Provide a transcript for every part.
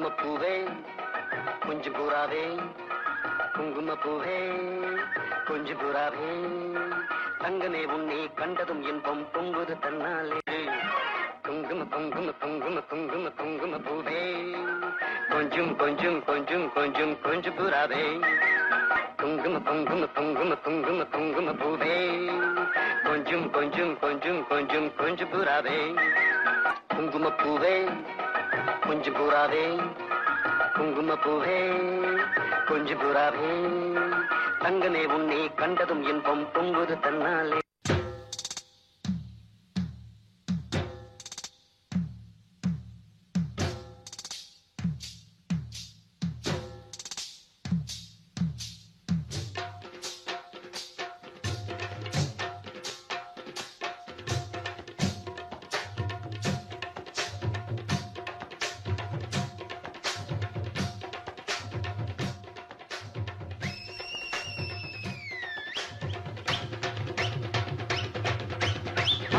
குங்குமப்பூவே கொஞ்சம் பூராவே குங்குமப்பூவே கொஞ்சம் பூராவே தங்கமே உன்னை கண்டதும் இன்பம் பொங்குது தன்னாலே குங்கும குங்கும குங்கும குங்கும குங்குமப்பூவே கொஞ்சம் கொஞ்சம் கொஞ்சம் கொஞ்சம் கொஞ்சம் பூராவே குங்கும குங்கும குங்கும குங்கும குங்குமப்பூவே கொஞ்சம் கொஞ்சம் கொஞ்சம் கொஞ்சம் கொஞ்சம் பூராவே குங்குமப்பூவே கொஞ்சம் பூராவே குங்குமப்பூவே கொஞ்சம் பூராவே தங்கமே உன்னை கண்டதும் இன்பம் பொங்குது தன்னாலே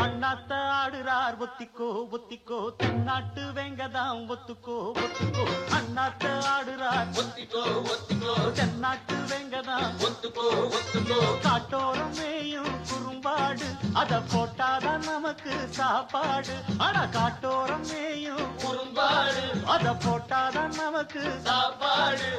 அண்ணாத்த ஆடுறார் ஒத்திக்கோ ஒத்திக்கோ தென்னாட்டு வெங்கதாம் ஒத்துக்கோ ஒத்துக்கோ அண்ணாத்த ஆடுறார் ஒத்திக்கோ ஒத்திக்கோ தென்னாட்டு வெங்கதாம் ஒத்துக்கோ ஒத்துக்கோ காட்டோரம் மேயும் குறும்பாடு அத போட்டாதான் நமக்கு சாப்பாடு ஆனா காட்டோரம் மேயும் குறும்பாடு அத போட்டாதான் நமக்கு சாப்பாடு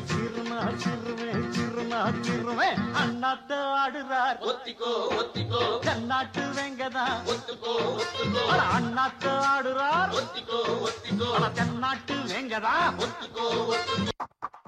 சிறுமா சிறுமே சிறுமா சிறுமே அண்ணாத்த ஆடுறார் ஒத்திக்கோ ஒத்திக்கோ தென்னாட்டு வெங்கதாம் ஒத்துக்கோ ஒத்துக்கோ அண்ணாத்த ஆடுறார் ஒத்திக்கோ ஒத்திக்கோ தென்னாட்டு வெங்கதாம் ஒத்துக்கோ ஒத்துக்கோ